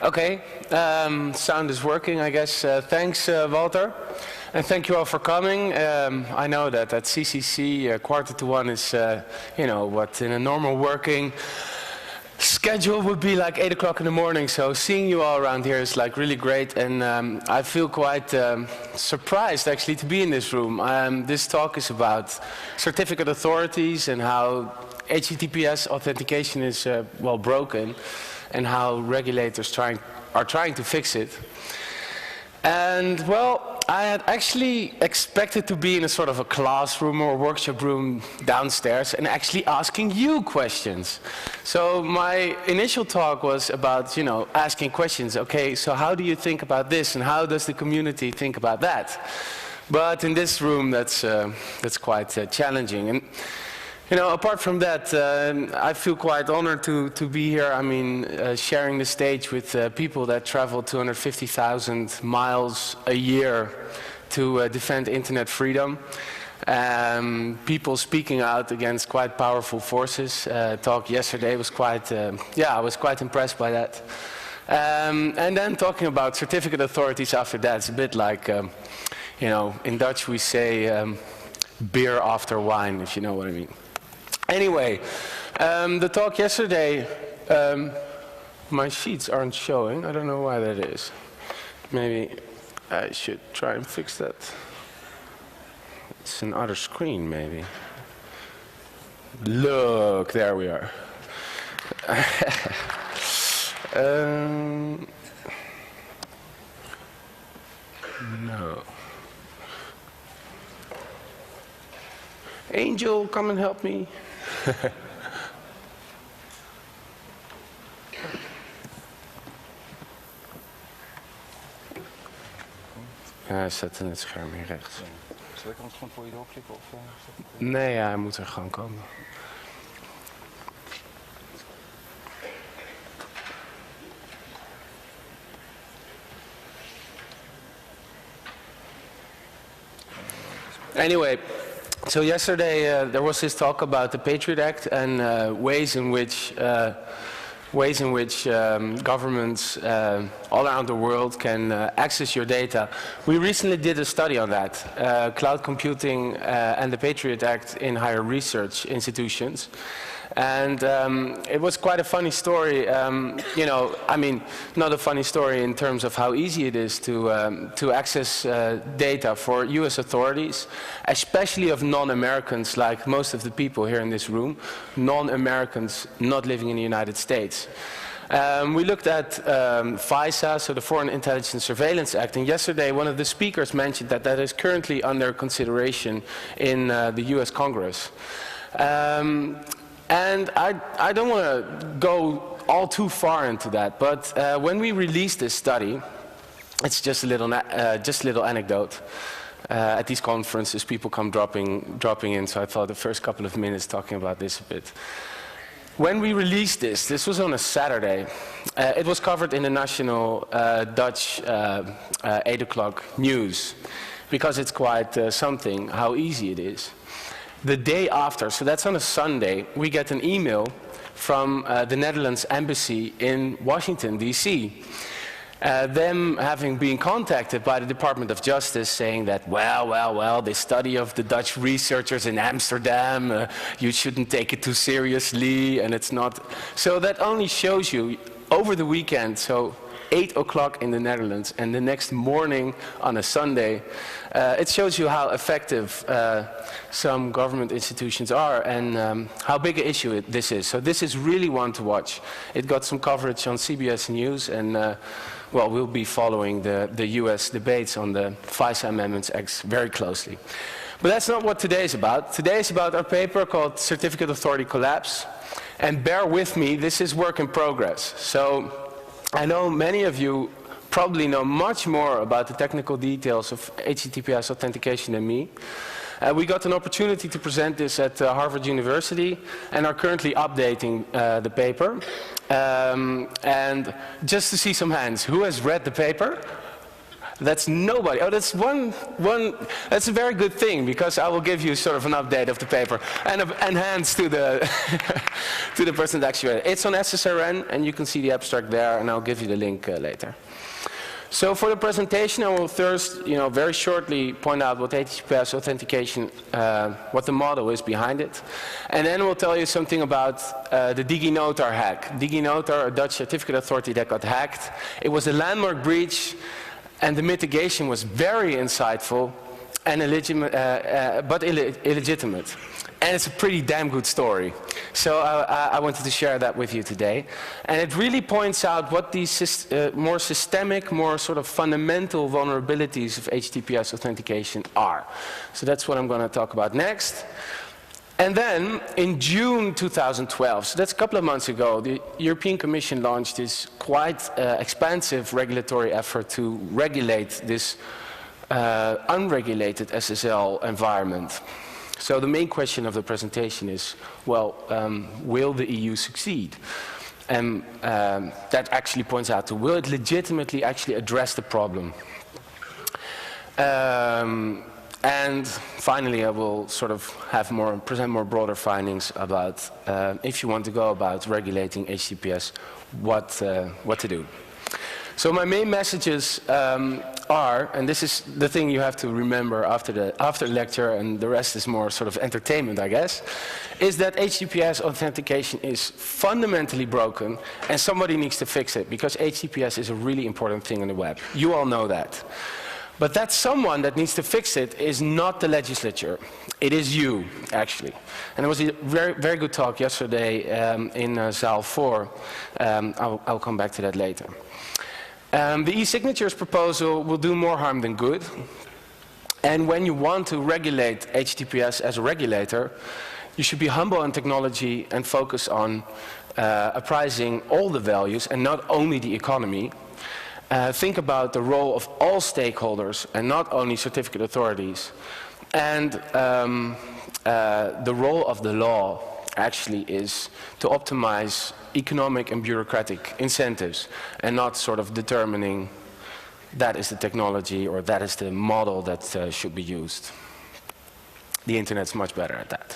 Okay, sound is working, I guess. Thanks, Walter, and thank you all for coming. I know that at CCC, quarter to one is, you know, what in a normal working schedule would be like 8 o'clock in the morning. So seeing you all around here is like really great, and I feel quite surprised actually to be in this room. This talk is about certificate authorities and how HTTPS authentication is well broken, and how regulators are trying to fix it. And well, I had actually expected to be in a sort of a classroom or workshop room downstairs and actually asking you questions. So my initial talk was about, you know, asking questions. Okay, so how do you think about this, and how does the community think about that? But in this room, that's quite challenging. And you know, apart from that, I feel quite honored to be here. I mean, sharing the stage with people that travel 250,000 miles a year to defend internet freedom. People speaking out against quite powerful forces. Talk yesterday was quite, yeah, I was quite impressed by that. And then talking about certificate authorities after that, it's a bit like, you know, in Dutch we say beer after wine, if you know what I mean. Anyway, the talk yesterday, my sheets aren't showing. I don't know why that is. Maybe I should try and fix that. It's another screen, maybe. Look, there we are. No. Angel, come and help me. Ja, hij staat in het scherm hier rechts. Zal ik anders gewoon voor je doorklikken? Of, nee, ja, hij moet er gewoon komen. Anyway. So yesterday there was this talk about the Patriot Act and ways in which governments all around the world can access your data. We recently did a study on that, cloud computing and the Patriot Act in higher research institutions. And it was quite a funny story, you know, I mean, not a funny story in terms of how easy it is to access data for US authorities, especially of non-Americans, like most of the people here in this room, non-Americans not living in the United States. We looked at FISA, so the Foreign Intelligence Surveillance Act, and yesterday one of the speakers mentioned that that is currently under consideration in the US Congress. And I don't want to go all too far into that, but when we released this study, it's just a little anecdote. At these conferences, people come dropping in, so I thought the first couple of minutes talking about this a bit. When we released this was on a Saturday. It was covered in the national Dutch 8 o'clock news, because it's quite something how easy it is. The day after, so that's on a Sunday, we get an email from the Netherlands Embassy in Washington, D.C. Them having been contacted by the Department of Justice saying that, well, this study of the Dutch researchers in Amsterdam, you shouldn't take it too seriously, and it's not. So that only shows you, over the weekend, so 8 o'clock in the Netherlands, and the next morning on a Sunday, it shows you how effective some government institutions are, and how big an issue this is. So this is really one to watch. It got some coverage on CBS News, and well, we'll be following the US debates on the FISA Amendments Act very closely. But that's not what today is about. Today is about our paper called Certificate Authority Collapse. And bear with me, this is work in progress. So I know many of you probably know much more about the technical details of HTTPS authentication than me. We got an opportunity to present this at Harvard University and are currently updating the paper. And just to see some hands, who has read the paper? That's nobody. Oh, that's that's a very good thing, because I will give you sort of an update of the paper and enhance to the to the person that actually. It's on SSRN, and you can see the abstract there, and I'll give you the link later. So for the presentation, I will first, very shortly point out what HTTPS authentication, what the model is behind it. And then we'll tell you something about the DigiNotar hack. DigiNotar, a Dutch certificate authority that got hacked. It was a landmark breach, and the mitigation was very insightful and illegitimate. And it's a pretty damn good story. So I wanted to share that with you today. And it really points out what these more systemic, more sort of fundamental vulnerabilities of HTTPS authentication are. So that's what I'm going to talk about next. And then in June 2012, so that's a couple of months ago, the European Commission launched this quite expansive regulatory effort to regulate this unregulated SSL environment. So the main question of the presentation is, well, will the EU succeed? And that actually points out to, will it legitimately actually address the problem? And finally, I will sort of present more broader findings about if you want to go about regulating HTTPS, what to do. So my main messages are, and this is the thing you have to remember after the lecture, and the rest is more sort of entertainment, I guess, is that HTTPS authentication is fundamentally broken, and somebody needs to fix it, because HTTPS is a really important thing on the web. You all know that. But that someone that needs to fix it is not the legislature. It is you, actually. And there was a very, very good talk yesterday in Zaal 4. I'll come back to that later. The e-signatures proposal will do more harm than good. And when you want to regulate HTTPS as a regulator, you should be humble in technology and focus on apprising all the values and not only the economy. Think about the role of all stakeholders and not only certificate authorities. And the role of the law actually is to optimize economic and bureaucratic incentives, and not sort of determining that is the technology or that is the model that should be used. The internet's much better at that.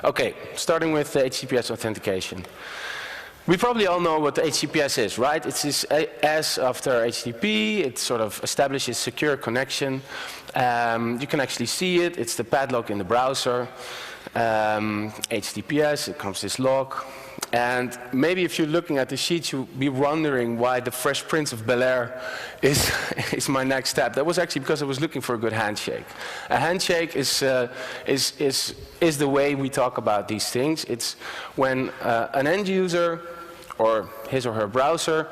Okay, starting with HTTPS authentication. We probably all know what the HTTPS is, right? It's this S after HTTP. It sort of establishes secure connection. You can actually see it. It's the padlock in the browser. HTTPS, it comes this lock. And maybe if you're looking at the sheet, you'll be wondering why the Fresh Prince of Bel-Air is my next step. That was actually because I was looking for a good handshake. A handshake is the way we talk about these things. It's when an end user, or his or her browser,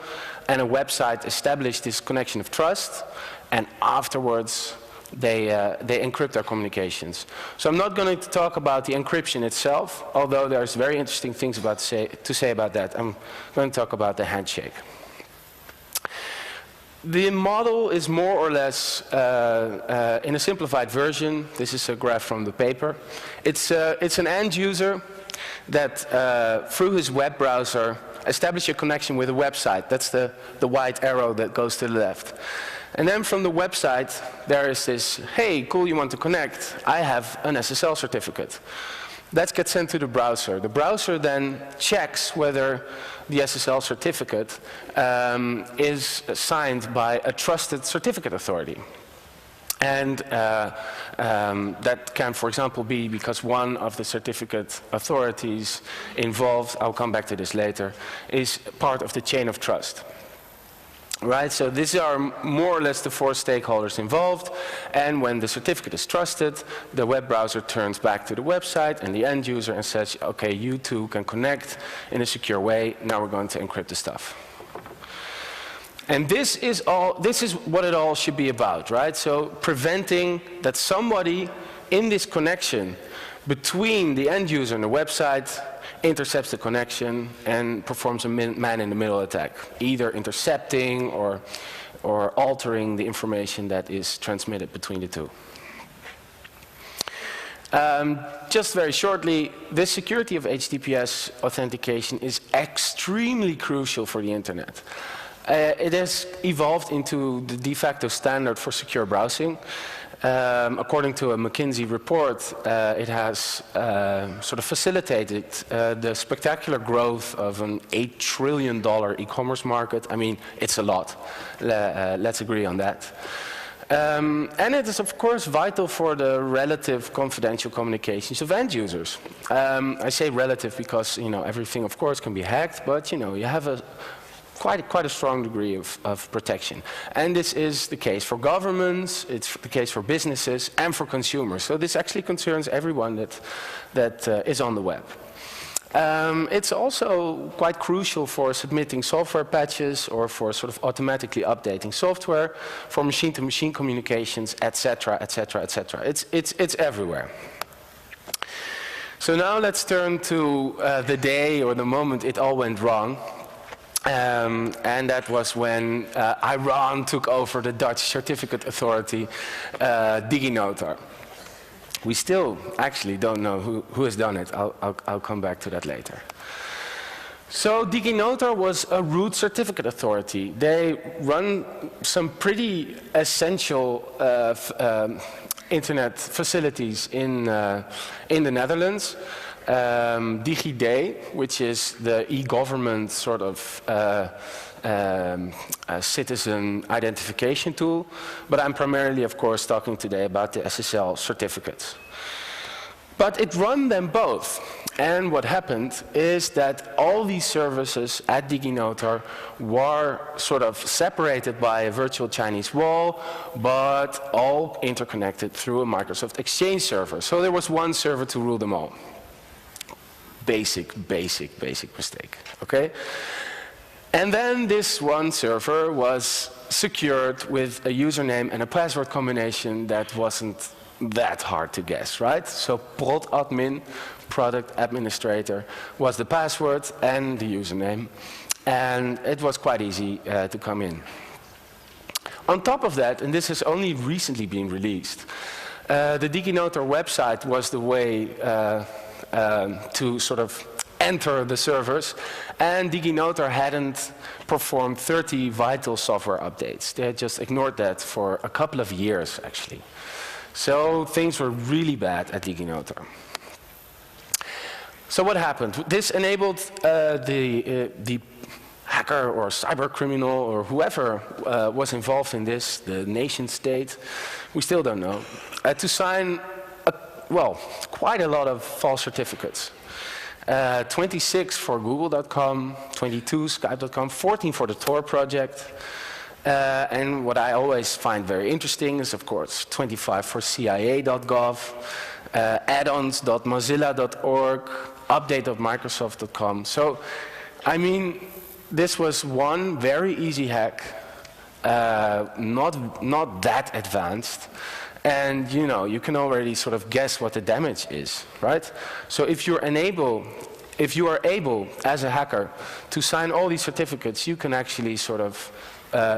and a website establish this connection of trust, and afterwards they encrypt their communications. So I'm not going to talk about the encryption itself, although there's very interesting things to say about that. I'm going to talk about the handshake. The model is more or less, in a simplified version, this is a graph from the paper. It's an end user that, through his web browser, establish a connection with a website. That's the white arrow that goes to the left. And then from the website, there is this, hey, cool, you want to connect. I have an SSL certificate. That gets sent to the browser. The browser then checks whether the SSL certificate is signed by a trusted certificate authority. And that can, for example, be because one of the certificate authorities involved, I'll come back to this later, is part of the chain of trust. Right, so these are more or less the four stakeholders involved, and when the certificate is trusted, the web browser turns back to the website and the end user and says, okay, you two can connect in a secure way, now we're going to encrypt the stuff. And this is what it all should be about, right? So preventing that somebody in this connection between the end user and the website intercepts the connection and performs a man-in-the-middle attack, either intercepting or altering the information that is transmitted between the two. Just very shortly, the security of HTTPS authentication is extremely crucial for the internet. It has evolved into the de facto standard for secure browsing. According to a McKinsey report, it has sort of facilitated the spectacular growth of an $8 trillion e-commerce market. I mean, it's a lot. Let's agree on that. And it is, of course, vital for the relative confidential communications of end users. I say relative because, you know, everything, of course, can be hacked, but, you know, you have a quite a strong degree of protection. And this is the case for governments, it's the case for businesses, and for consumers. So this actually concerns everyone that is on the web. It's also quite crucial for submitting software patches or for sort of automatically updating software, for machine-to-machine communications, etc., etc., etc. It's everywhere. So now let's turn to the day or the moment it all went wrong. And that was when Iran took over the Dutch certificate authority, DigiNotar. We still actually don't know who has done it. I'll come back to that later. So DigiNotar was a root certificate authority. They run some pretty essential internet facilities in the Netherlands. DigiD, which is the e-government sort of citizen identification tool, but I'm primarily, of course, talking today about the SSL certificates. But it run them both, and what happened is that all these services at DigiNotar were sort of separated by a virtual Chinese wall, but all interconnected through a Microsoft Exchange server. So there was one server to rule them all. Basic mistake, okay? And then this one server was secured with a username and a password combination that wasn't that hard to guess, right? So prod admin, product administrator, was the password and the username, and it was quite easy to come in. On top of that, and this has only recently been released, the DigiNotar website was the way to sort of enter the servers, and DigiNotar hadn't performed 30 vital software updates. They had just ignored that for a couple of years, actually. So things were really bad at DigiNotar. So what happened? This enabled the hacker or cyber criminal or whoever was involved in this, the nation state, we still don't know, to sign well, quite a lot of false certificates. 26 for Google.com, 22 Skype.com, 14 for the Tor project. And what I always find very interesting is, of course, 25 for CIA.gov, addons.mozilla.org, update.microsoft.com. So, I mean, this was one very easy hack, not that advanced. And you know, you can already sort of guess what the damage is, right? So if you are able as a hacker to sign all these certificates, you can actually sort of,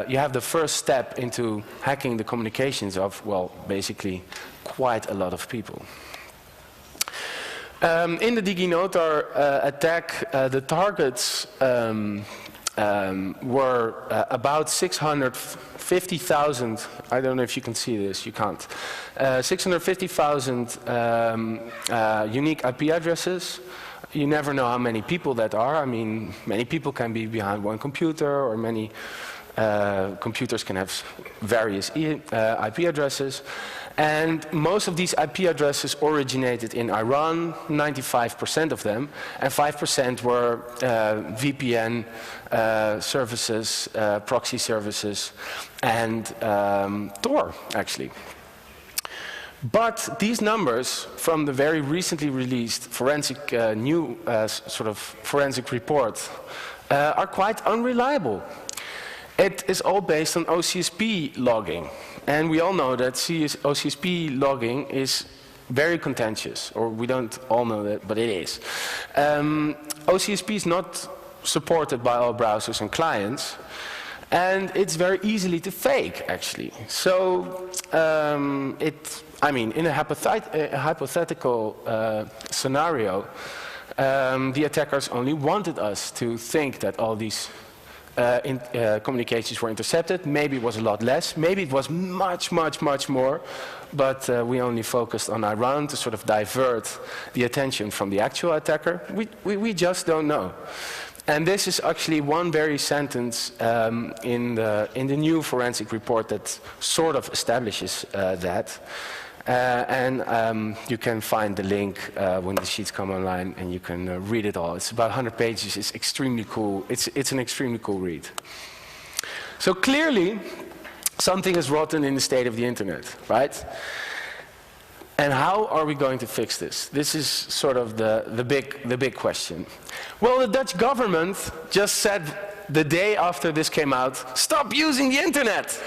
you have the first step into hacking the communications of, well, basically quite a lot of people. In the DigiNotar attack, the targets were about 650,000, I don't know if you can see this, you can't, 650,000 unique IP addresses. You never know how many people that are. I mean, many people can be behind one computer, or many computers can have various IP addresses. And most of these IP addresses originated in Iran, 95% of them, and 5% were VPN services, proxy services, and Tor, actually. But these numbers from the very recently released forensic sort of forensic report are quite unreliable. It is all based on OCSP logging. And we all know that OCSP logging is very contentious, or we don't all know that, but it is. OCSP is not supported by all browsers and clients, and it's very easily to fake, actually. So I mean, in a hypothetical scenario, the attackers only wanted us to think that all these communications were intercepted. Maybe it was a lot less. Maybe it was much, much, much more. But we only focused on Iran to sort of divert the attention from the actual attacker. We just don't know. And this is actually one very sentence in the new forensic report that sort of establishes that. You can find the link when the sheets come online, and you can read it all. It's about 100 pages. It's extremely cool. It's an extremely cool read. So clearly, something is rotten in the state of the internet, right? And how are we going to fix this? This is sort of the big question. Well, the Dutch government just said the day after this came out, stop using the internet.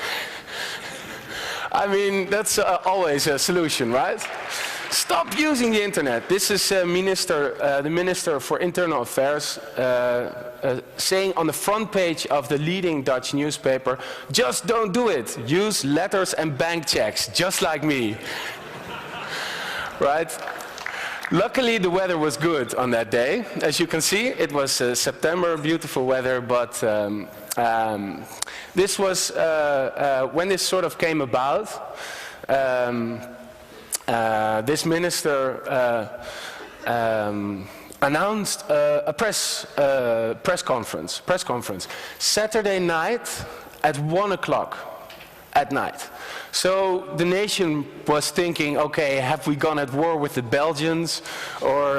I mean, that's always a solution, right? Stop using the internet. This is the Minister for Internal Affairs saying on the front page of the leading Dutch newspaper, just don't do it. Use letters and bank checks, just like me. Right? Luckily, the weather was good on that day. As you can see, it was September, beautiful weather, but this was, when this sort of came about, this minister announced a press conference, Saturday night at 1 o'clock at night. So the nation was thinking, okay, have we gone at war with the Belgians, or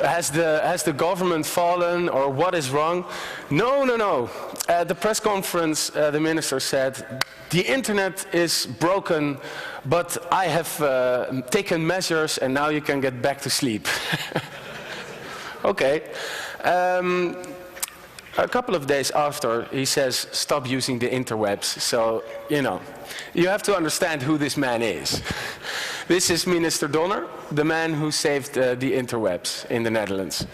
has the government fallen, or what is wrong? No, no, no. At the press conference, the minister said, the internet is broken, but I have taken measures, and now you can get back to sleep. Okay. A couple of days after, he says, stop using the interwebs. So, you know, you have to understand who this man is. This is Minister Donner, the man who saved the interwebs in the Netherlands.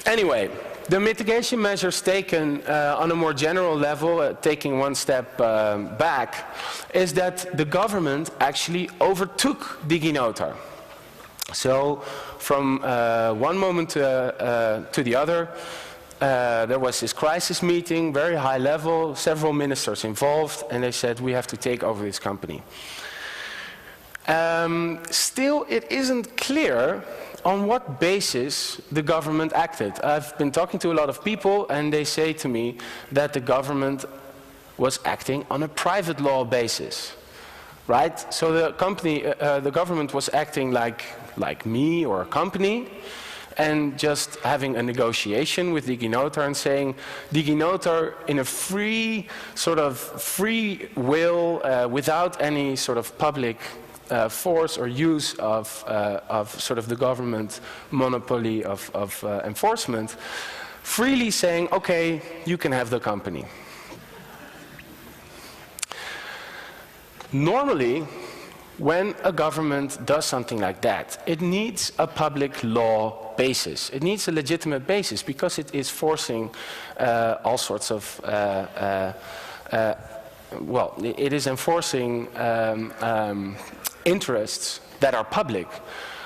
Anyway, the mitigation measures taken on a more general level, taking one step back, is that the government actually overtook DigiNotar. So, from one moment to the other, there was this crisis meeting, very high level, several ministers involved, and they said, we have to take over this company. Still, it isn't clear on what basis the government acted. I've been talking to a lot of people, and they say to me that the government was acting on a private law basis. Right? So the company, the government was acting like me or a company, and just having a negotiation with DigiNotar and saying, DigiNotar in a free will, without any sort of public force or use of sort of the government monopoly of enforcement, freely saying, okay, you can have the company. Normally, when a government does something like that, it needs a public law basis. It needs a legitimate basis because it is forcing all sorts of, well, it is enforcing interests that are public.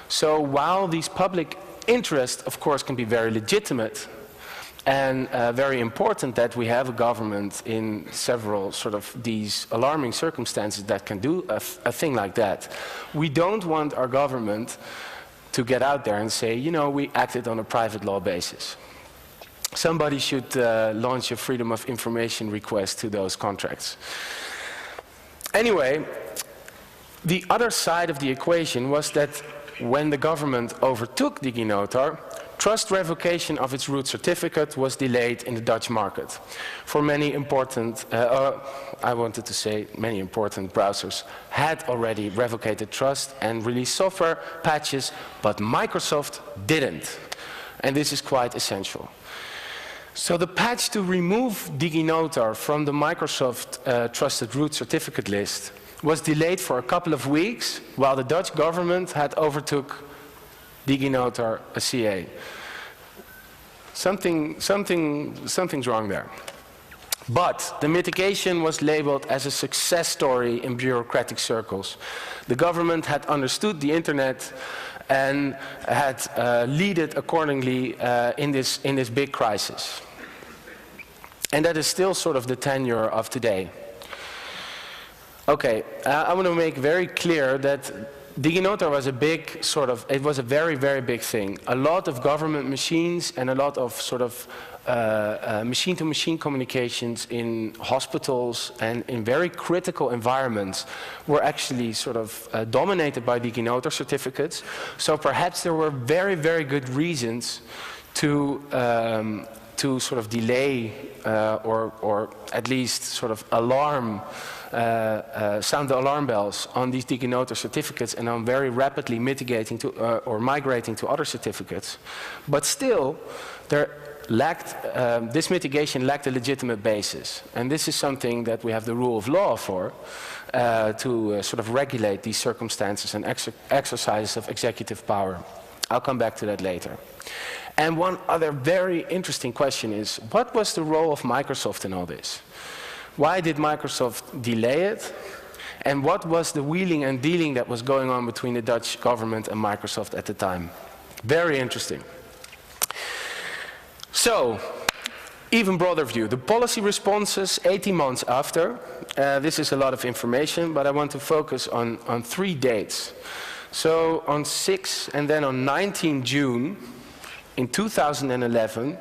So while these public interests, of course, can be very legitimate, and very important that we have a government in several sort of these alarming circumstances that can do a thing like that. We don't want our government to get out there and say, you know, we acted on a private law basis. Somebody should launch a freedom of information request to those contracts. Anyway, the other side of the equation was that when the government overtook DigiNotar, trust revocation of its root certificate was delayed in the Dutch market. For many important, I wanted to say many important browsers had already revocated trust and released software patches, but Microsoft didn't. And this is quite essential. So the patch to remove DigiNotar from the Microsoft trusted root certificate list was delayed for a couple of weeks while the Dutch government had overtook DigiNotar, a CA. Something's wrong there. But the mitigation was labeled as a success story in bureaucratic circles. The government had understood the internet and had led it accordingly in this big crisis. And that is still sort of the tenure of today. Okay, I want to make very clear that DigiNotar was a big sort of, it was a very, very big thing. A lot of government machines and a lot of sort of machine-to-machine communications in hospitals and in very critical environments were actually sort of dominated by DigiNotar certificates. So perhaps there were very, very good reasons to sort of delay or at least sort of alarm, sound the alarm bells on these DigiNotar certificates and on very rapidly mitigating to or migrating to other certificates. But still, this mitigation lacked a legitimate basis. And this is something that we have the rule of law for, to sort of regulate these circumstances and exercises of executive power. I'll come back to that later. And one other very interesting question is, what was the role of Microsoft in all this? Why did Microsoft delay it? And what was the wheeling and dealing that was going on between the Dutch government and Microsoft at the time? Very interesting. So, even broader view, the policy responses 18 months after. This is a lot of information, but I want to focus on 3 dates. So on 6 and then on 19 June in 2011,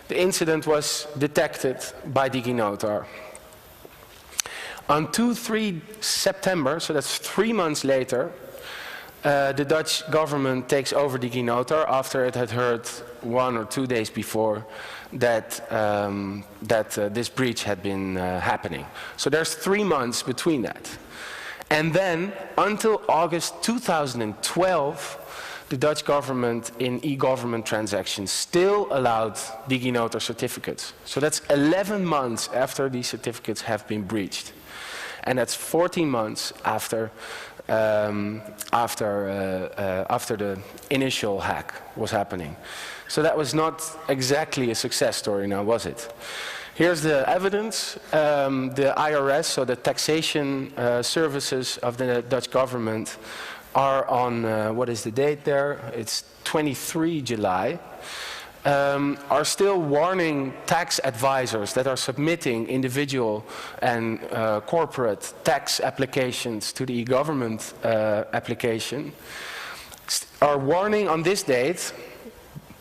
the incident was detected by DigiNotar. On 2-3 September, so that's 3 months later, the Dutch government takes over DigiNotar after it had heard 1 or 2 days before that, this breach had been happening. So there's 3 months between that. And then, until August 2012, the Dutch government in e-government transactions still allowed DigiNotar certificates. So that's 11 months after these certificates have been breached. And that's 14 months after the initial hack was happening. So that was not exactly a success story now, was it? Here's the evidence. The IRS, so the taxation services of the Dutch government, are on, what is the date there? It's 23 July. Are still warning tax advisors that are submitting individual and corporate tax applications to the e-government application, are warning on this date,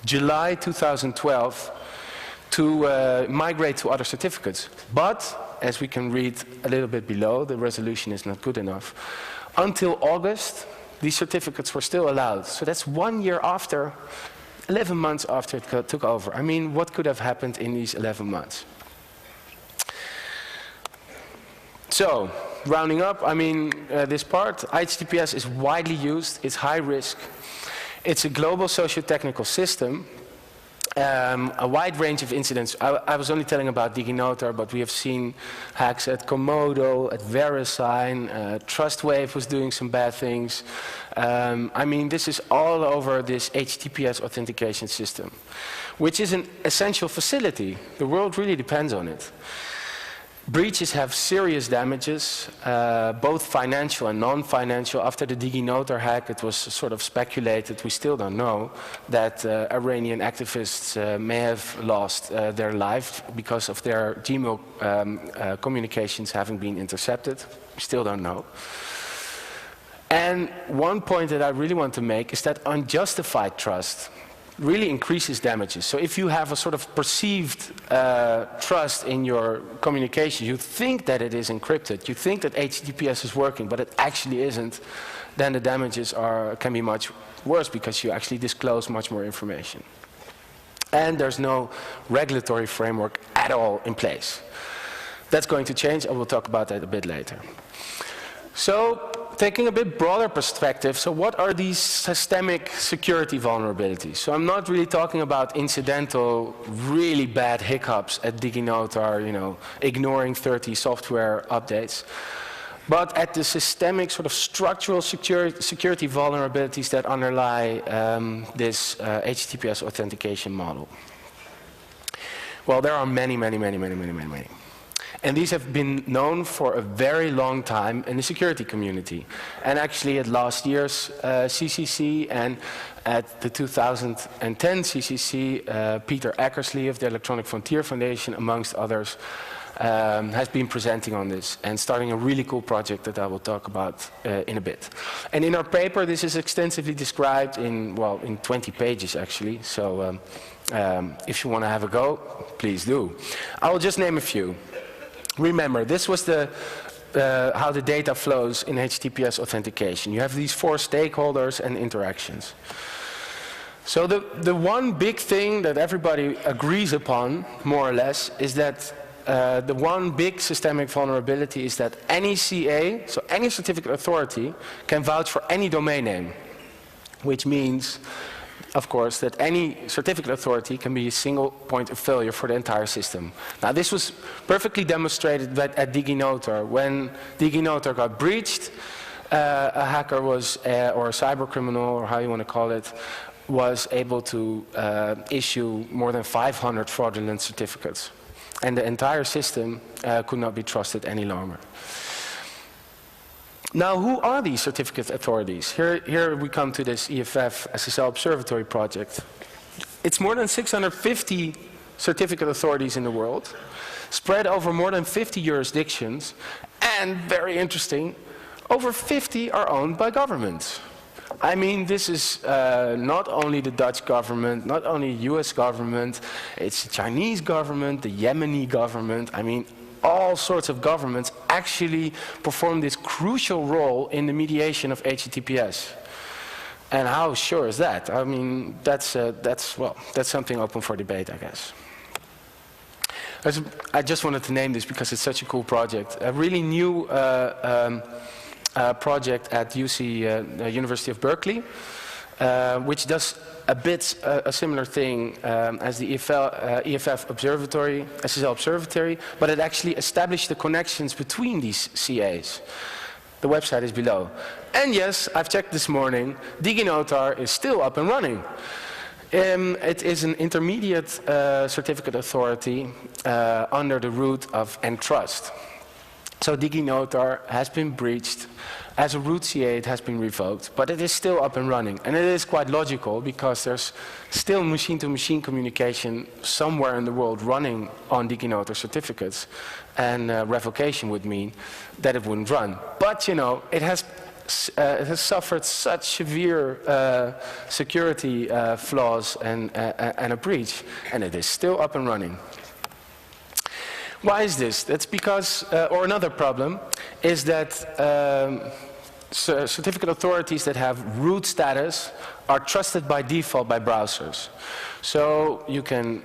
July 2012, to migrate to other certificates. But, as we can read a little bit below, the resolution is not good enough. Until August, these certificates were still allowed. So that's 1 year after, 11 months after it took over. I mean, what could have happened in these 11 months? So, rounding up, I mean, this part, HTTPS is widely used, it's high risk. It's a global socio-technical system. A wide range of incidents. I was only telling about DigiNotar, but we have seen hacks at Komodo, at VeriSign, TrustWave was doing some bad things. I mean, this is all over this HTTPS authentication system, which is an essential facility. The world really depends on it. Breaches have serious damages, both financial and non-financial. After the DigiNotar hack, it was sort of speculated, we still don't know, that Iranian activists may have lost their life because of their Gmail communications having been intercepted. We still don't know. And one point that I really want to make is that unjustified trust really increases damages. So if you have a sort of perceived trust in your communication, you think that it is encrypted, you think that HTTPS is working, but it actually isn't, then the damages can be much worse because you actually disclose much more information. And there's no regulatory framework at all in place. That's going to change, and we'll talk about that a bit later. So, taking a bit broader perspective, so what are these systemic security vulnerabilities? So I'm not really talking about incidental, really bad hiccups at DigiNotar, you know, ignoring 30 software updates, but at the systemic sort of structural security vulnerabilities that underlie this HTTPS authentication model. Well, there are many. And these have been known for a very long time in the security community. And actually at last year's CCC and at the 2010 CCC, Peter Eckersley of the Electronic Frontier Foundation, amongst others, has been presenting on this and starting a really cool project that I will talk about in a bit. And in our paper, this is extensively described in, well, in 20 pages actually. So if you want to have a go, please do. I will just name a few. Remember, this was how the data flows in HTTPS authentication. You have these 4 stakeholders and interactions. So the one big thing that everybody agrees upon, more or less, is that the one big systemic vulnerability is that any CA, so any certificate authority, can vouch for any domain name, which means, of course, that any certificate authority can be a single point of failure for the entire system. Now, this was perfectly demonstrated at DigiNotar. When DigiNotar got breached, a hacker was, or a cyber criminal, or how you want to call it, was able to issue more than 500 fraudulent certificates. And the entire system could not be trusted any longer. Now, who are these certificate authorities? Here we come to this EFF SSL Observatory project. It's more than 650 certificate authorities in the world, spread over more than 50 jurisdictions, and very interesting, over 50 are owned by governments. I mean, this is not only the Dutch government, not only the US government, it's the Chinese government, the Yemeni government. I mean, all sorts of governments actually perform this crucial role in the mediation of HTTPS. And how sure is that? I mean, that's something open for debate, I guess. I just wanted to name this because it's such a cool project. A really new project at University of Berkeley, which does a bit a similar thing as the EFF Observatory, SSL Observatory, but it actually established the connections between these CAs. The website is below. And yes, I've checked this morning, DigiNotar is still up and running. It is an intermediate certificate authority under the root of Entrust. So DigiNotar has been breached. As a root CA, it has been revoked, but it is still up and running. And it is quite logical because there's still machine-to-machine communication somewhere in the world running on DigiNotar certificates, and revocation would mean that it wouldn't run. But you know, it has suffered such severe security flaws and a breach, and it is still up and running. Why is this? That's because, or another problem, is that certificate authorities that have root status are trusted by default by browsers. So you can,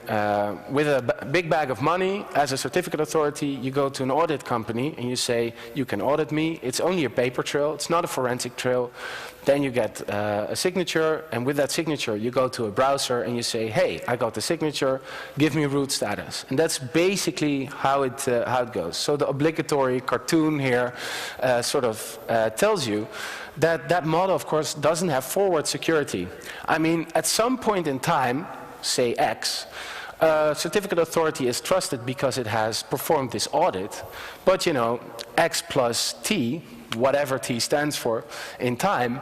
with a big bag of money, as a certificate authority, you go to an audit company and you say, you can audit me. It's only a paper trail. It's not a forensic trail. Then you get a signature, and with that signature, you go to a browser and you say, hey, I got the signature, give me root status. And that's basically how it goes. So the obligatory cartoon here sort of tells you that that model, of course, doesn't have forward security. I mean, at some point in time, say X, certificate authority is trusted because it has performed this audit, but you know, X plus T, whatever T stands for, in time,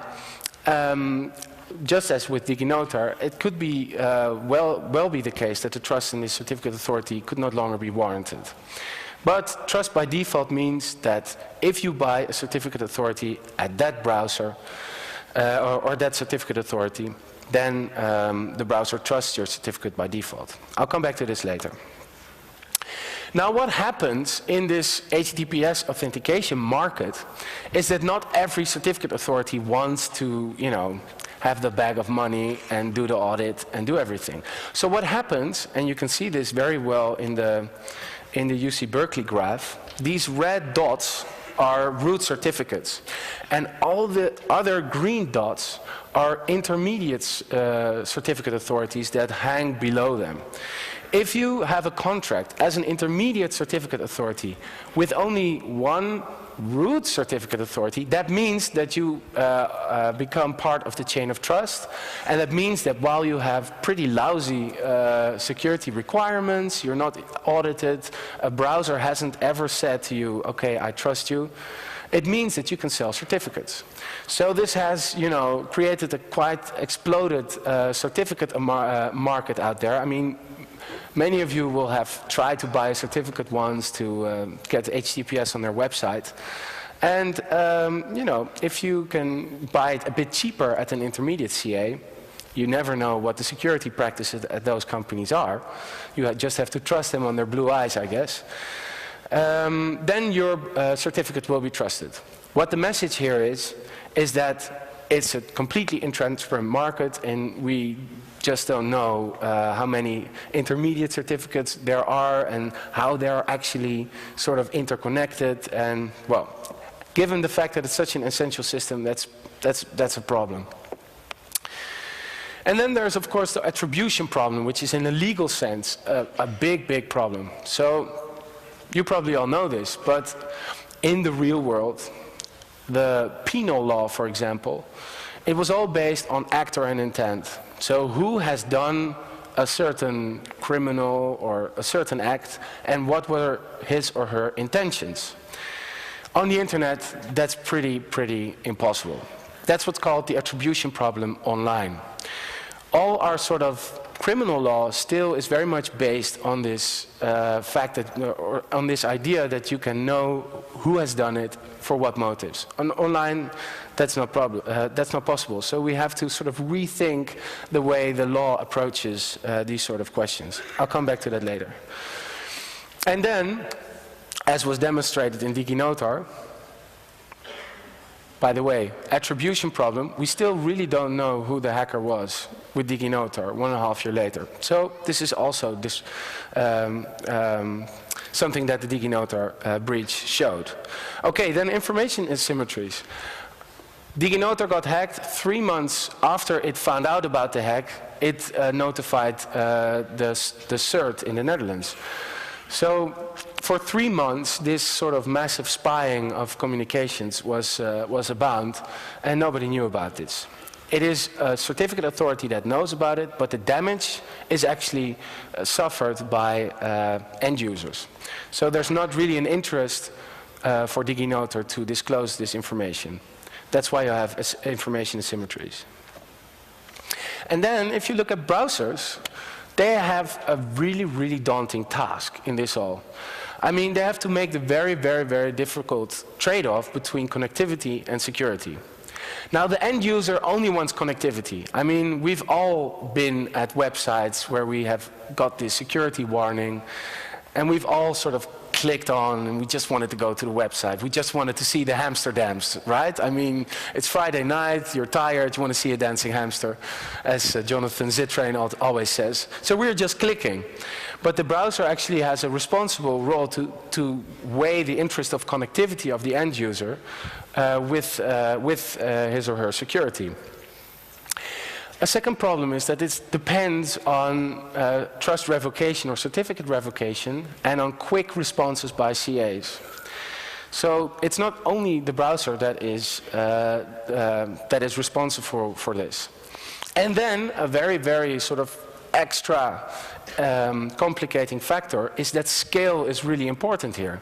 just as with DigiNotar, it could be well be the case that the trust in this certificate authority could not longer be warranted. But trust by default means that if you buy a certificate authority at that browser, or that certificate authority, then the browser trusts your certificate by default. I'll come back to this later. Now, what happens in this HTTPS authentication market is that not every certificate authority wants to, you know, have the bag of money and do the audit and do everything. So what happens, and you can see this very well in the UC Berkeley graph, these red dots are root certificates, and all the other green dots are intermediate certificate authorities that hang below them. If you have a contract as an intermediate certificate authority with only one root certificate authority, that means that you become part of the chain of trust, and that means that while you have pretty lousy security requirements, you're not audited, a browser hasn't ever said to you, okay, I trust you, it means that you can sell certificates. So this has, created a quite exploded certificate market out there. I mean, many of you will have tried to buy a certificate once to get HTTPS on their website. And, if you can buy it a bit cheaper at an intermediate CA, you never know what the security practices at those companies are. You just have to trust them on their blue eyes, I guess. Then your certificate will be trusted. What the message here is that it's a completely intransparent market, and we just don't know how many intermediate certificates there are and how they are actually sort of interconnected. And well, given the fact that it's such an essential system, that's a problem. And then there's of course the attribution problem, which is in a legal sense a big problem. So you probably all know this, but in the real world, the penal law, for example, it was all based on actor and intent. So who has done a certain criminal or a certain act, and what were his or her intentions? On the internet, that's pretty impossible. That's what's called the attribution problem online. All our sort of criminal law still is very much based on this fact that, or on this idea that you can know who has done it for what motives. Online, that's not possible. So we have to sort of rethink the way the law approaches these sort of questions. I'll come back to that later. And then, as was demonstrated in DigiNotar, by the way, attribution problem, we still really don't know who the hacker was with DigiNotar 1.5 years later. So this is also something that the DigiNotar breach showed. Okay, then information asymmetries. DigiNotar got hacked 3 months after it found out about the hack. It notified the CERT in the Netherlands. So for 3 months, this sort of massive spying of communications was abound, and nobody knew about this. It is a certificate authority that knows about it, but the damage is actually suffered by end users. So there's not really an interest for DigiNotar to disclose this information. That's why you have information asymmetries. And then, if you look at browsers, they have a really daunting task in this all. I mean, they have to make the very difficult trade-off between connectivity and security. Now, the end user only wants connectivity. I mean, we've all been at websites where we have got this security warning, and we've all sort of clicked on, and we just wanted to go to the website. We just wanted to see the hamster dance, right? I mean, it's Friday night, you're tired, you want to see a dancing hamster, as Jonathan Zittrain always says. So we're just clicking. But the browser actually has a responsible role to weigh the interest of connectivity of the end user with his or her security. A second problem is that it depends on trust revocation or certificate revocation and on quick responses by CAs. So it's not only the browser that is responsible for this. And then a very sort of extra complicating factor is that scale is really important here.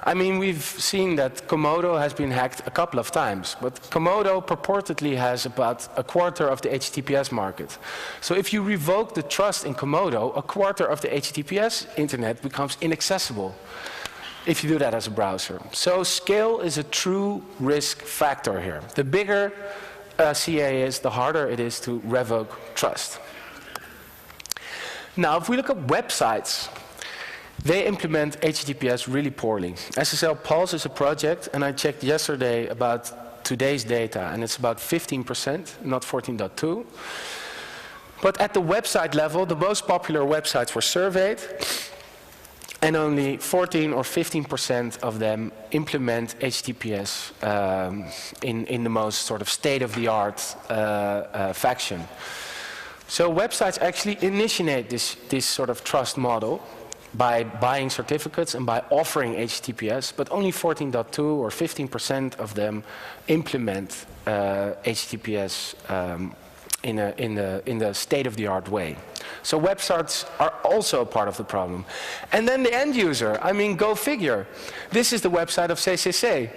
I mean, we've seen that Komodo has been hacked a couple of times, but Komodo purportedly has about 1/4 of the HTTPS market. So if you revoke the trust in Komodo, 1/4 of the HTTPS internet becomes inaccessible if you do that as a browser. So scale is a true risk factor here. The bigger CA is, the harder it is to revoke trust. Now, if we look at websites, they implement HTTPS really poorly. SSL Pulse is a project, and I checked yesterday about today's data, and it's about 15%, not 14.2. But at the website level, the most popular websites were surveyed, and only 14 or 15% of them implement HTTPS in the most sort of state-of-the-art fashion. So websites actually initiate this sort of trust model, by buying certificates and by offering HTTPS, but only 14.2 or 15% of them implement HTTPS in the state-of-the-art way. So websites are also a part of the problem. And then the end user, I mean, go figure. This is the website of CCC.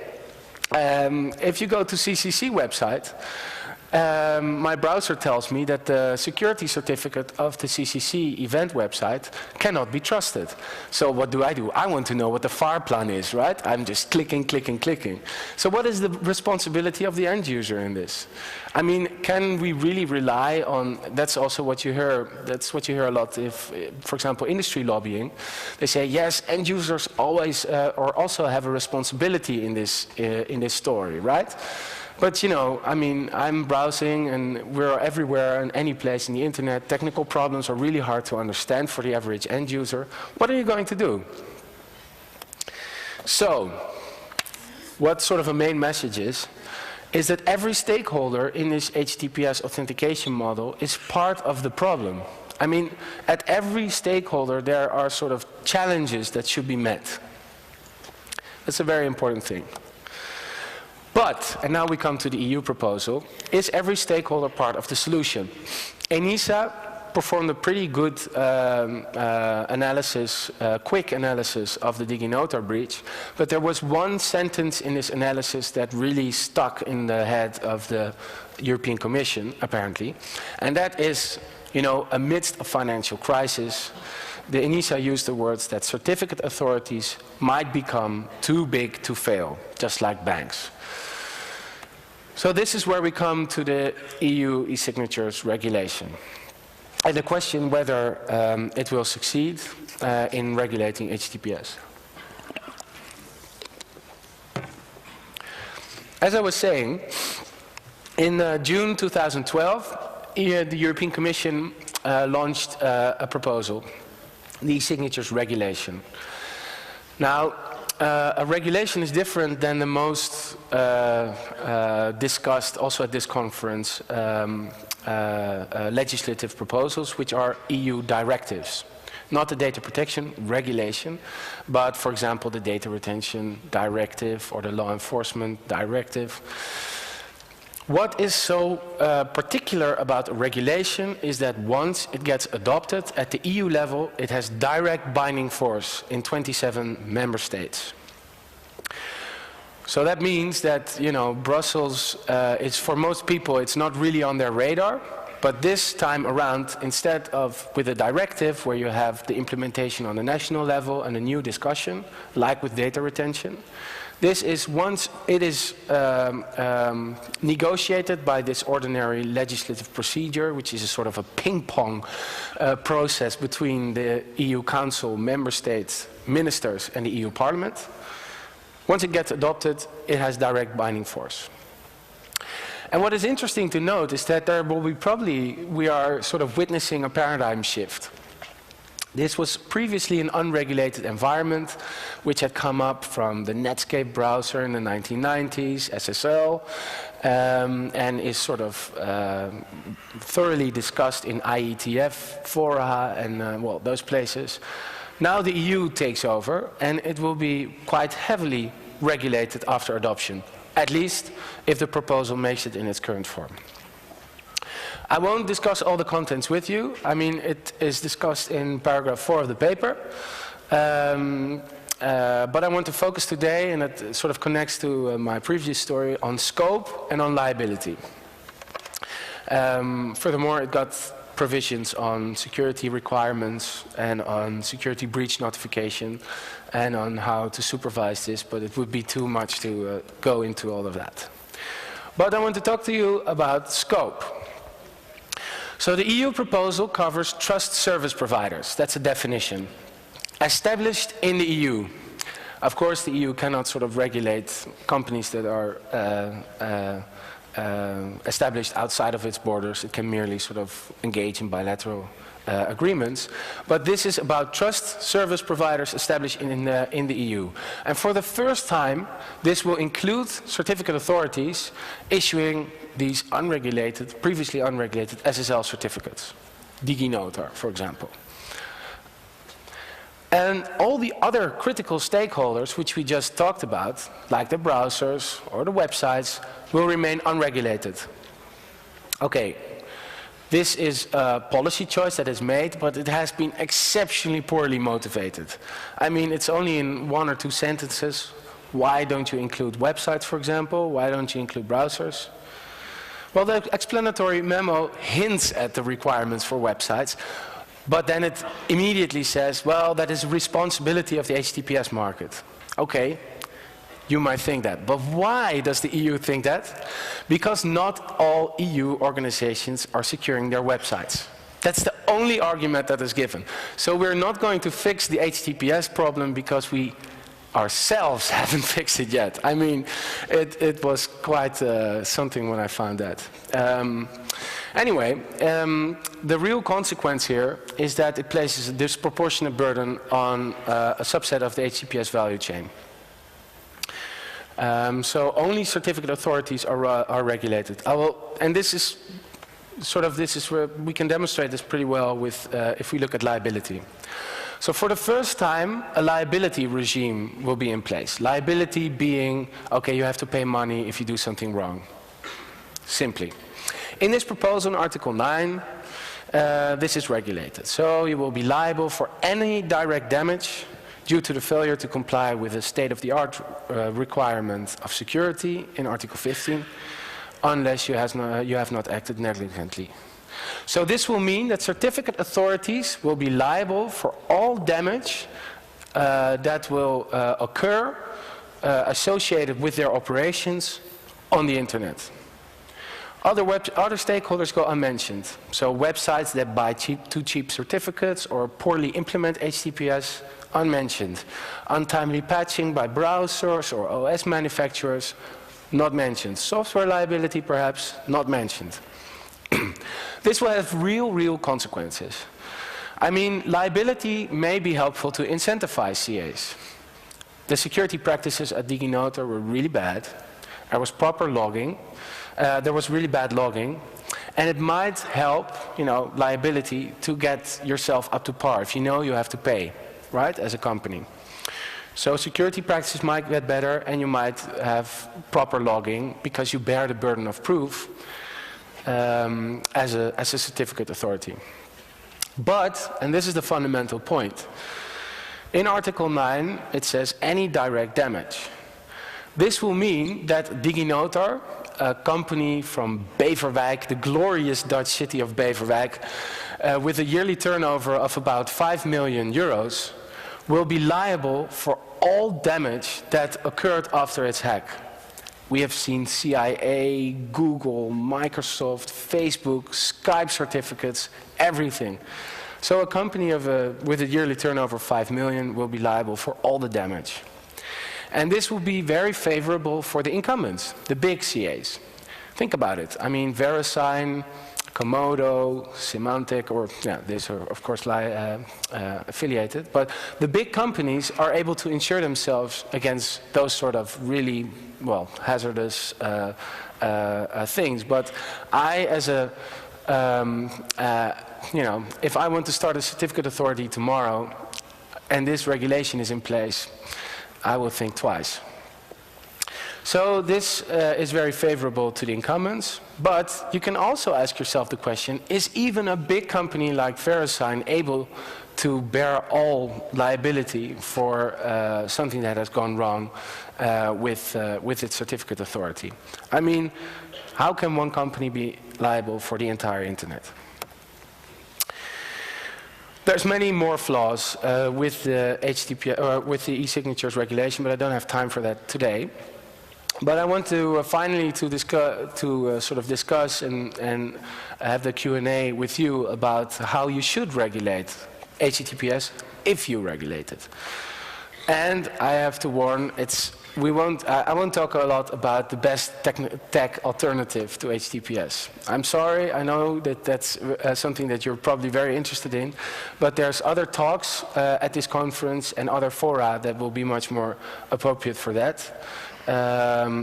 If you go to CCC website, my browser tells me that the security certificate of the CCC event website cannot be trusted. So what do? I want to know what the Fahrplan is, right? I'm just clicking, clicking, clicking. So what is the responsibility of the end user in this? I mean, can we really rely on, that's also what you hear, that's what you hear a lot if, for example, industry lobbying. They say, yes, end users always, or also have a responsibility in this story, right? But, you know, I mean, I'm browsing and we're everywhere and any place in the internet. Technical problems are really hard to understand for the average end user. What are you going to do? So, what sort of a main message is that every stakeholder in this HTTPS authentication model is part of the problem. I mean, at every stakeholder there are sort of challenges that should be met. That's a very important thing. But, and now we come to the EU proposal, is every stakeholder part of the solution? ENISA performed a pretty good analysis, quick analysis of the DigiNotar breach, but there was one sentence in this analysis that really stuck in the head of the European Commission, apparently, and that is, you know, amidst a financial crisis, the ENISA used the words that certificate authorities might become too big to fail, just like banks. So this is where we come to the EU e-signatures regulation. And the question whether it will succeed in regulating HTTPS. As I was saying, in June 2012, the European Commission launched a proposal, the e-signatures regulation. Now, a regulation is different than the most discussed, also at this conference, legislative proposals, which are EU directives. Not the data protection regulation, but, for example, the data retention directive or the law enforcement directive. What is so particular about a regulation is that once it gets adopted at the EU level, it has direct binding force in 27 member states. So that means that, you know, Brussels, it's for most people, it's not really on their radar. But this time around, instead of with a directive where you have the implementation on the national level and a new discussion, like with data retention, this is once it is negotiated by this ordinary legislative procedure, which is a sort of a ping-pong process between the EU Council, member states, ministers and the EU Parliament. Once it gets adopted, it has direct binding force. And what is interesting to note is that there will be we are sort of witnessing a paradigm shift. This was previously an unregulated environment, which had come up from the Netscape browser in the 1990s, SSL, and is sort of thoroughly discussed in IETF, fora, and well, those places. Now the EU takes over, and it will be quite heavily regulated after adoption, at least if the proposal makes it in its current form. I won't discuss all the contents with you. I mean, it is discussed in paragraph 4 of the paper. But I want to focus today, and it sort of connects to my previous story, on scope and on liability. Furthermore, it got provisions on security requirements and on security breach notification and on how to supervise this, but it would be too much to go into all of that. But I want to talk to you about scope. So the EU proposal covers trust service providers. That's a definition. Established in the EU. Of course, the EU cannot sort of regulate companies that are established outside of its borders. It can merely sort of engage in bilateral agreements. But this is about trust service providers established in the EU. And for the first time, this will include certificate authorities issuing these unregulated, previously unregulated SSL certificates. DigiNotar, for example. And all the other critical stakeholders, which we just talked about, like the browsers or the websites, will remain unregulated. Okay, this is a policy choice that is made, but it has been exceptionally poorly motivated. I mean, it's only in 1 or 2 sentences. Why don't you include websites, for example? Why don't you include browsers? Well, the explanatory memo hints at the requirements for websites, but then it immediately says, well, that is a responsibility of the HTTPS market. Okay, you might think that, but why does the EU think that? Because not all EU organizations are securing their websites. That's the only argument that is given. So we're not going to fix the HTTPS problem because we ourselves haven't fixed it yet. I mean, it was quite something when I found that. Anyway, the real consequence here is that it places a disproportionate burden on a subset of the HTTPS value chain. So only certificate authorities are regulated. And this is where we can demonstrate this pretty well with if we look at liability. So for the first time, a liability regime will be in place. Liability being, okay, you have to pay money if you do something wrong. Simply. In this proposal in Article 9, this is regulated. So you will be liable for any direct damage due to the failure to comply with a state-of-the-art requirement of security in Article 15, unless you have not acted negligently. So this will mean that certificate authorities will be liable for all damage that will occur associated with their operations on the internet. Other stakeholders go unmentioned. So websites that buy too cheap certificates or poorly implement HTTPS, unmentioned. Untimely patching by browsers or OS manufacturers, not mentioned. Software liability perhaps, not mentioned. This will have real consequences. I mean, liability may be helpful to incentivize CAs. The security practices at DigiNotar were really bad. There was proper logging. There was really bad logging. And it might help, liability to get yourself up to par if you know you have to pay, right, as a company. So security practices might get better and you might have proper logging because you bear the burden of proof as a certificate authority. But, and this is the fundamental point, in Article 9 it says any direct damage. This will mean that DigiNotar, a company from Beverwijk, the glorious Dutch city of Beverwijk, with a yearly turnover of about 5 million euros, will be liable for all damage that occurred after its hack. We have seen CIA, Google, Microsoft, Facebook, Skype certificates, everything. So a company with a yearly turnover of 5 million will be liable for all the damage. And this will be very favorable for the incumbents, the big CAs. Think about it. I mean, VeriSign, Komodo, Symantec, or these are of course affiliated, but the big companies are able to insure themselves against those sort of really, hazardous things. But I, as a, if I want to start a certificate authority tomorrow, and this regulation is in place, I will think twice. So this is very favorable to the incumbents, but you can also ask yourself the question, is even a big company like VeriSign able to bear all liability for something that has gone wrong with its certificate authority? I mean, how can one company be liable for the entire internet? There's many more flaws with the HTTP, with the e-signatures regulation, but I don't have time for that today. But I want to finally sort of discuss and have the Q&A with you about how you should regulate HTTPS if you regulate it. And I have to warn, I won't talk a lot about the best tech alternative to HTTPS. I'm sorry, I know that that's something that you're probably very interested in, but there's other talks at this conference and other fora that will be much more appropriate for that.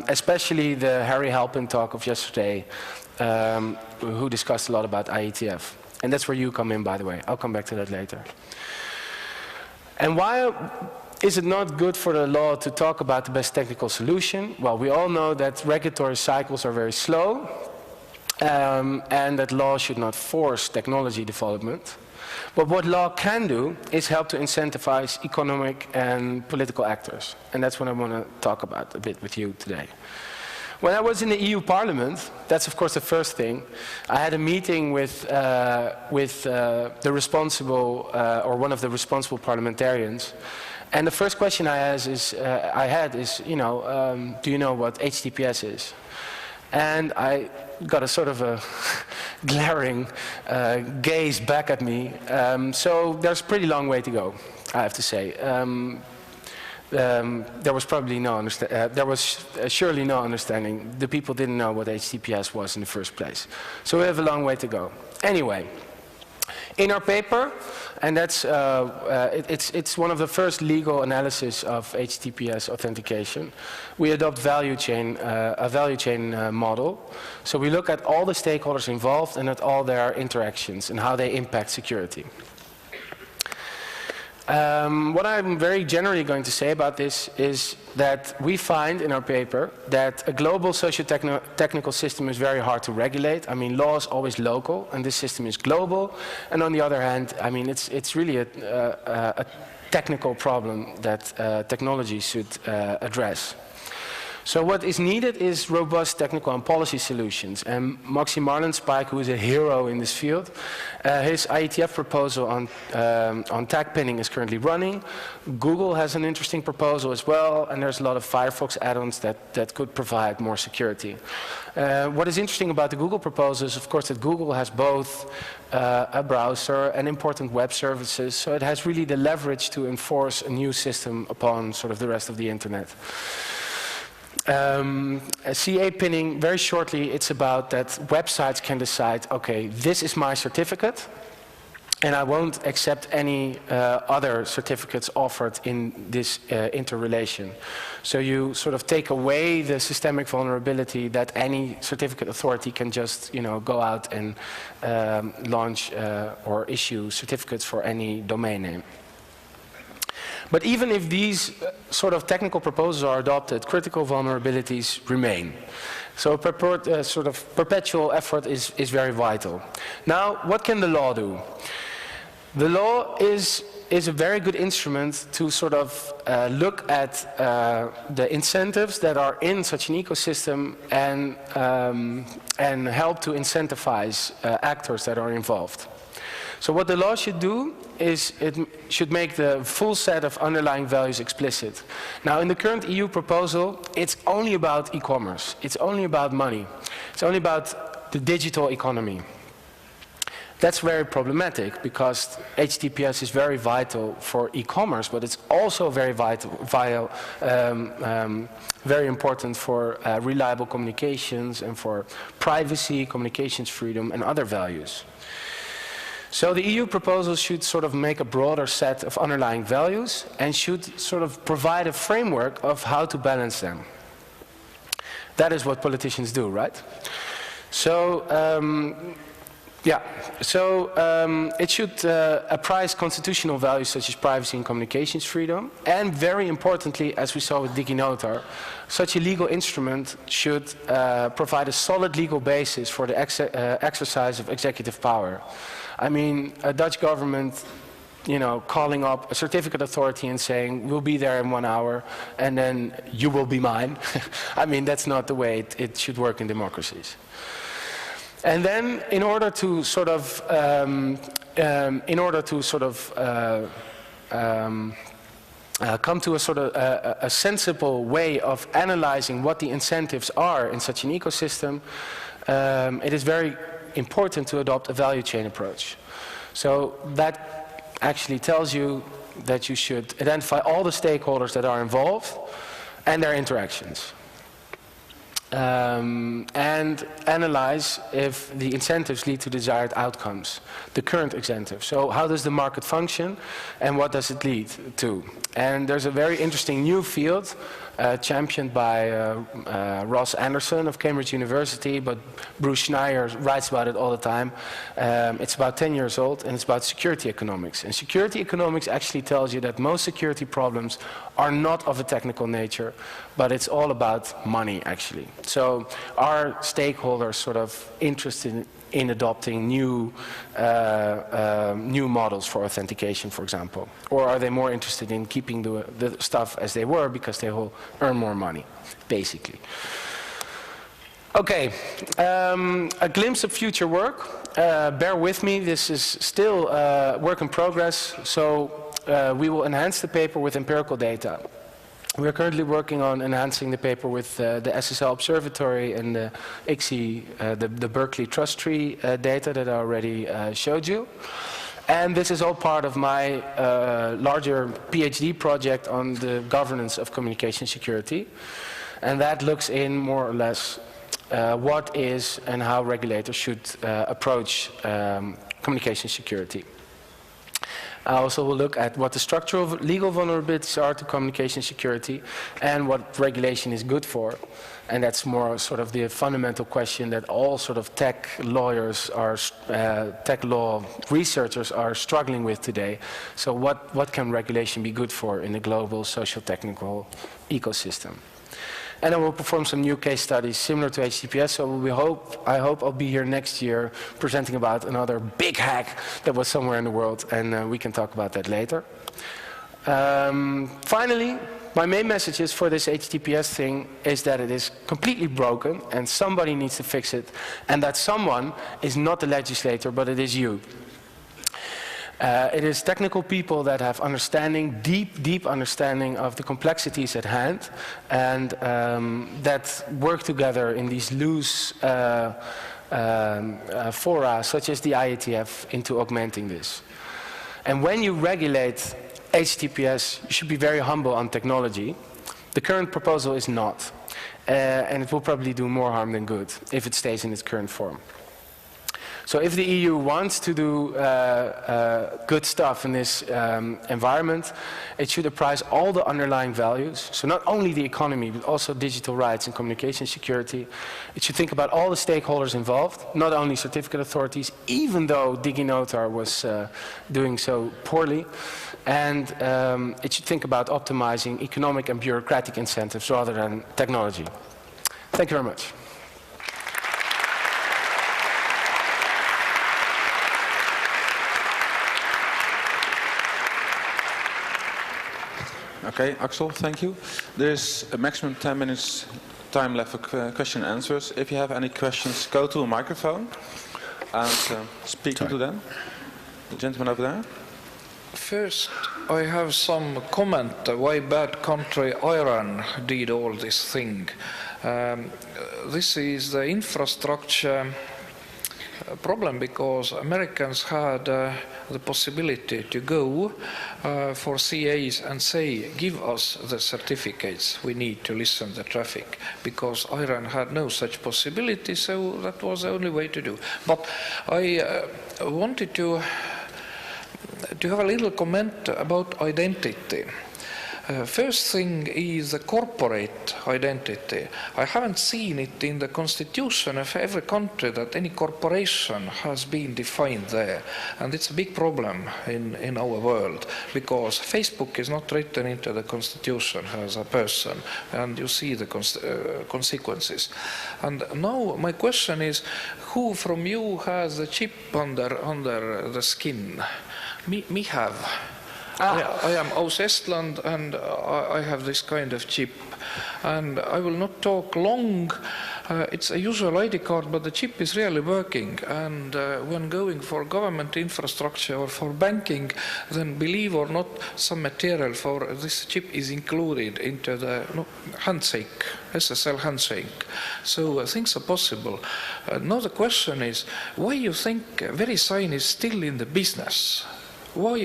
Especially the Harry Halpin talk of yesterday, who discussed a lot about IETF. And that's where you come in, by the way. I'll come back to that later. And why is it not good for the law to talk about the best technical solution? Well, we all know that regulatory cycles are very slow, and that law should not force technology development. But what law can do is help to incentivize economic and political actors. And that's what I want to talk about a bit with you today. When I was in the EU Parliament, that's of course the first thing, I had a meeting with the responsible, or one of the responsible parliamentarians. And the first question I had is, you know, do you know what HTTPS is? And I got a sort of a glaring gaze back at me. So there's a pretty long way to go, I have to say. There was probably there was surely no understanding. The people didn't know what HTTPS was in the first place. So we have a long way to go. Anyway, in our paper, and that's it's one of the first legal analysis of HTTPS authentication, we adopt a value chain model. So we look at all the stakeholders involved and at all their interactions and how they impact security. What I'm very generally going to say about this is that we find in our paper that a global socio-technical system is very hard to regulate. I mean, law is always local, and this system is global. And on the other hand, I mean, it's really a technical problem that technology should address. So what is needed is robust technical and policy solutions. And Maxime Marlinspike, who is a hero in this field, his IETF proposal on tag pinning is currently running. Google has an interesting proposal as well, and there's a lot of Firefox add-ons that could provide more security. What is interesting about the Google proposal is, of course, that Google has both a browser and important web services, so it has really the leverage to enforce a new system upon sort of the rest of the internet. CA pinning, very shortly, it's about that websites can decide, okay, this is my certificate, and I won't accept any other certificates offered in this interrelation. So you sort of take away the systemic vulnerability that any certificate authority can just, you know, go out and launch or issue certificates for any domain name. But even if these sort of technical proposals are adopted, critical vulnerabilities remain. So sort of perpetual effort is very vital. Now, what can the law do? The law is a very good instrument to sort of look at the incentives that are in such an ecosystem and help to incentivize actors that are involved. So what the law should do is it should make the full set of underlying values explicit. Now, in the current EU proposal, it's only about e-commerce. It's only about money. It's only about the digital economy. That's very problematic because HTTPS is very vital for e-commerce, but it's also very very important for reliable communications and for privacy, communications freedom, and other values. So the EU proposal should sort of make a broader set of underlying values and should sort of provide a framework of how to balance them. That is what politicians do, right? So, it should apprise constitutional values such as privacy and communications freedom. And very importantly, as we saw with DigiNotar, such a legal instrument should provide a solid legal basis for the exercise of executive power. I mean, a Dutch government, you know, calling up a certificate authority and saying, we'll be there in 1 hour, and then you will be mine. I mean, that's not the way it should work in democracies. And then, in order to sort of, come to a sort of a sensible way of analyzing what the incentives are in such an ecosystem, it is very important to adopt a value chain approach. So that actually tells you that you should identify all the stakeholders that are involved and their interactions. And analyze if the incentives lead to desired outcomes, the current incentive. So how does the market function and what does it lead to? And there's a very interesting new field championed by Ross Anderson of Cambridge University, but Bruce Schneier writes about it all the time. It's about 10 years old, and it's about security economics. And security economics actually tells you that most security problems are not of a technical nature, but it's all about money, actually. So are stakeholders sort of interested in adopting new models for authentication, for example? Or are they more interested in keeping the stuff as they were because they will earn more money, basically? Okay, a glimpse of future work. Bear with me, this is still work in progress, so we will enhance the paper with empirical data. We are currently working on enhancing the paper with the SSL Observatory and the ICSI, the Berkeley Trust Tree data that I already showed you. And this is all part of my larger PhD project on the governance of communication security. And that looks in more or less what is and how regulators should approach communication security. I also will look at what the structural legal vulnerabilities are to communication security and what regulation is good for. And that's more sort of the fundamental question that all sort of tech lawyers are, tech law researchers are struggling with today. So what can regulation be good for in a global social technical ecosystem? And I will perform some new case studies similar to HTTPS, so I hope I'll be here next year presenting about another big hack that was somewhere in the world, and we can talk about that later. Finally, my main message is for this HTTPS thing is that it is completely broken and somebody needs to fix it, and that someone is not the legislator, but it is you. It is technical people that have understanding, deep understanding of the complexities at hand, and that work together in these loose fora, such as the IETF, into augmenting this. And when you regulate HTTPS, you should be very humble on technology. The current proposal is not, and it will probably do more harm than good if it stays in its current form. So if the EU wants to do good stuff in this environment, it should apprise all the underlying values. So not only the economy, but also digital rights and communication security. It should think about all the stakeholders involved, not only certificate authorities, even though DigiNotar was doing so poorly. And it should think about optimizing economic and bureaucratic incentives rather than technology. Thank you very much. Okay, Axel, thank you. There's a maximum 10 minutes time left for question and answers. If you have any questions, go to a microphone and speak to them. The gentleman over there. First, I have some comment why bad country Iran did all this thing. This is the infrastructure problem because Americans had the possibility to go for CAs and say, give us the certificates, we need to listen to the traffic, because Iran had no such possibility, so that was the only way to do. But I wanted to have a little comment about identity. First thing is the corporate identity. I haven't seen it in the constitution of every country that any corporation has been defined there. And it's a big problem in our world, because Facebook is not written into the constitution as a person, and you see the consequences. And now my question is, who from you has the chip under the skin? Me have. I am Aus Estland, and I have this kind of chip. And I will not talk long. It's a usual ID card, but the chip is really working. And when going for government infrastructure or for banking, then believe or not, some material for this chip is included into the handshake, SSL handshake. So things are possible. Now the question is, why you think VeriSign is still in the business? Why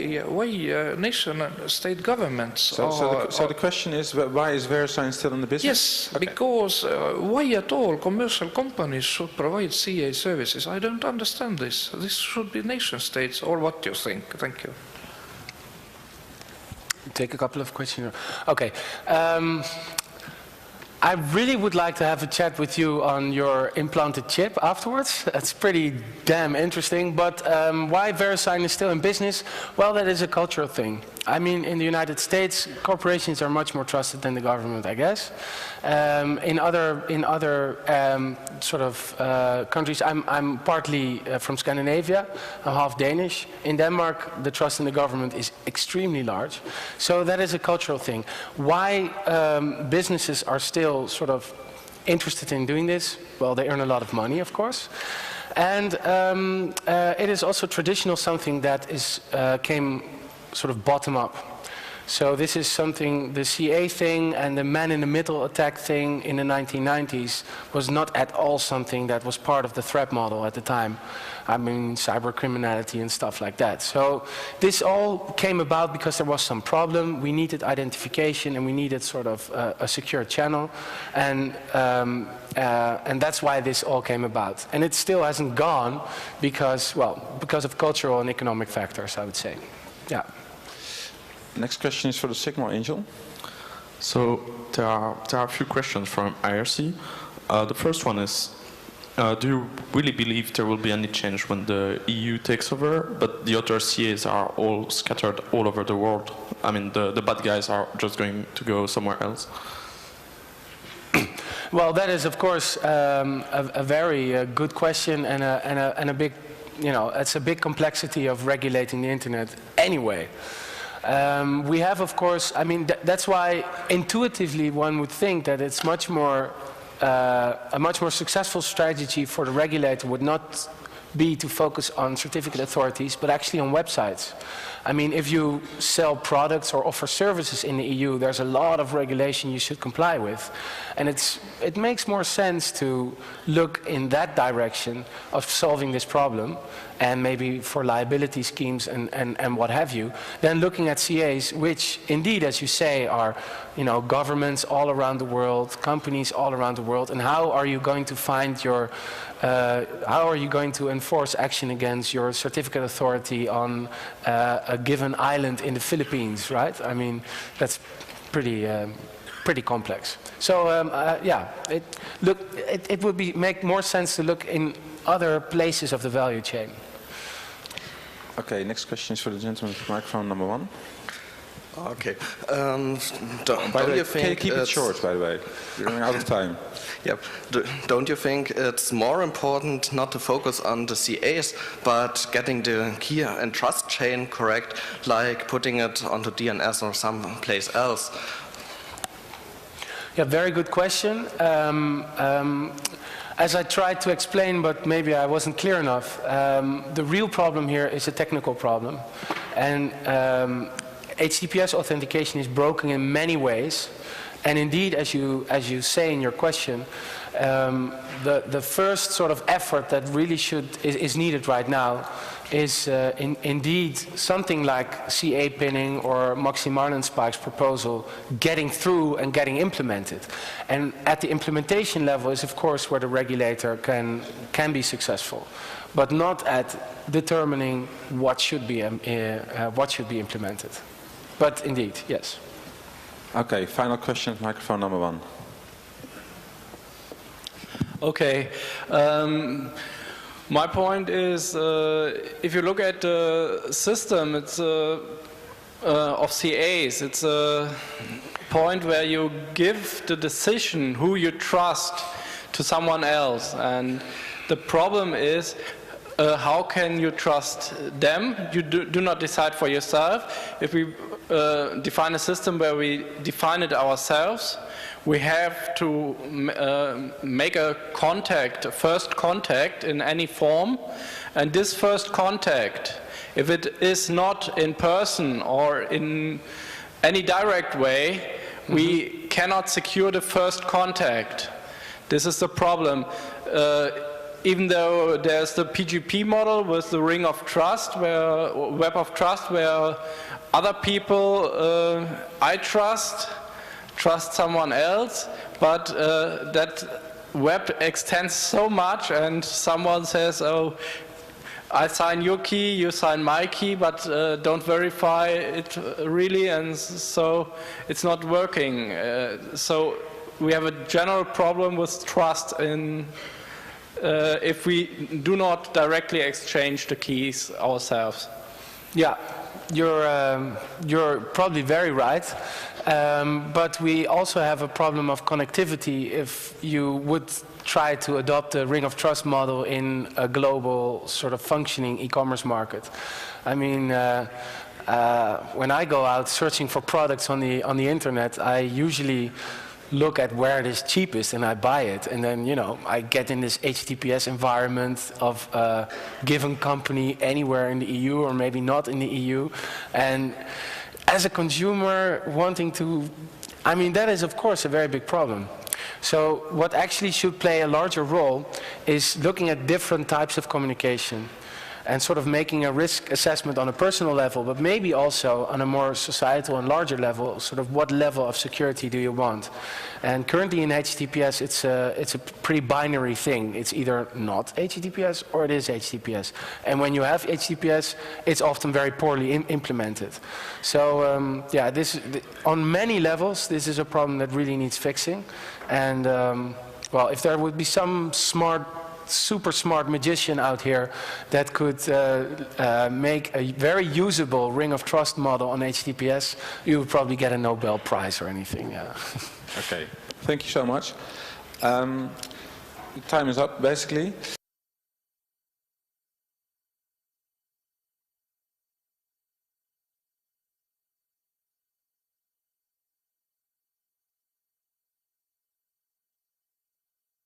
nation and state governments So the question is, why is VeriSign still in the business? Yes, okay. Because why at all commercial companies should provide CA services? I don't understand this. This should be nation states, or what do you think? Thank you. Take a couple of questions. Okay. I really would like to have a chat with you on your implanted chip afterwards. That's pretty damn interesting. But why VeriSign is still in business? Well, that is a cultural thing. I mean, in the United States, corporations are much more trusted than the government, I guess. In other sort of countries, I'm partly from Scandinavia. I'm half Danish. In Denmark, the trust in the government is extremely large. So that is a cultural thing. Why businesses are still sort of interested in doing this? Well, they earn a lot of money, of course. And it is also traditional something that came sort of bottom up. So this is something, the CA thing and the man-in-the-middle attack thing in the 1990s was not at all something that was part of the threat model at the time. I mean, cyber criminality and stuff like that. So this all came about because there was some problem. We needed identification and we needed sort of a secure channel. And that's why this all came about. And it still hasn't gone because, well, because of cultural and economic factors, I would say. Yeah. Next question is for the Signal Angel. So there are a few questions from IRC. The first one is, do you really believe there will be any change when the EU takes over, but the other CAs are all scattered all over the world? I mean, the bad guys are just going to go somewhere else? Well, that is, of course, a very good question and a big, it's a big complexity of regulating the internet anyway. We have, of course, I mean, that's why intuitively one would think that it's much more, a much more successful strategy for the regulator would not be to focus on certificate authorities, but actually on websites. I mean, if you sell products or offer services in the EU, there's a lot of regulation you should comply with. And it makes more sense to look in that direction of solving this problem, and maybe for liability schemes and what have you, than looking at CAs, which indeed, as you say, are governments all around the world, companies all around the world, and how are you going to find your how are you going to enforce action against your certificate authority on a given island in the Philippines, right? I mean, that's pretty complex. So yeah, it would make more sense to look in other places of the value chain. Okay, next question is for the gentleman with microphone number 1. Okay. By the way, can you keep it short, by the way? We're running out of time. Yep. Don't you think it's more important not to focus on the CAs, but getting the key and trust chain correct, like putting it onto DNS or someplace else? Yeah, very good question. As I tried to explain, but maybe I wasn't clear enough, the real problem here is a technical problem. And HTTPS authentication is broken in many ways. And indeed, as you say in your question, the first sort of effort that really is needed right now is indeed something like CA pinning or Maxi Marlinspike's proposal getting through and getting implemented. And at the implementation level is, of course, where the regulator can be successful, but not at determining what should be implemented. But indeed, yes. Okay, final question, microphone number 1. Okay. My point is, if you look at the system, it's of CAs, it's a point where you give the decision who you trust to someone else. And the problem is, how can you trust them? You do not decide for yourself. If we define a system where we define it ourselves, we have to make a first contact in any form. And this first contact, if it is not in person or in any direct way, we cannot secure the first contact. This is the problem. Even though there's the PGP model with the ring of trust, web of trust, where other people I trust someone else, but that web extends so much, and someone says, "Oh, I sign your key, you sign my key, but don't verify it really," and so it's not working. So we have a general problem with trust in if we do not directly exchange the keys ourselves. Yeah, you're probably very right. But we also have a problem of connectivity if you would try to adopt a ring of trust model in a global sort of functioning e-commerce market. I mean, when I go out searching for products on the internet, I usually look at where it is cheapest and I buy it, and then I get in this HTTPS environment of a given company anywhere in the EU or maybe not in the EU, and as a consumer wanting to, I mean, that is of course a very big problem. So what actually should play a larger role is looking at different types of communication and sort of making a risk assessment on a personal level, but maybe also on a more societal and larger level, sort of what level of security do you want. And currently in HTTPS, it's a pretty binary thing. It's either not HTTPS or it is HTTPS. And when you have HTTPS, it's often very poorly implemented. So yeah, on many levels, this is a problem that really needs fixing. And well, if there would be some super smart magician out here that could make a very usable ring of trust model on HTTPS, you would probably get a Nobel Prize or anything. Yeah. Okay, thank you so much. Time is up, basically.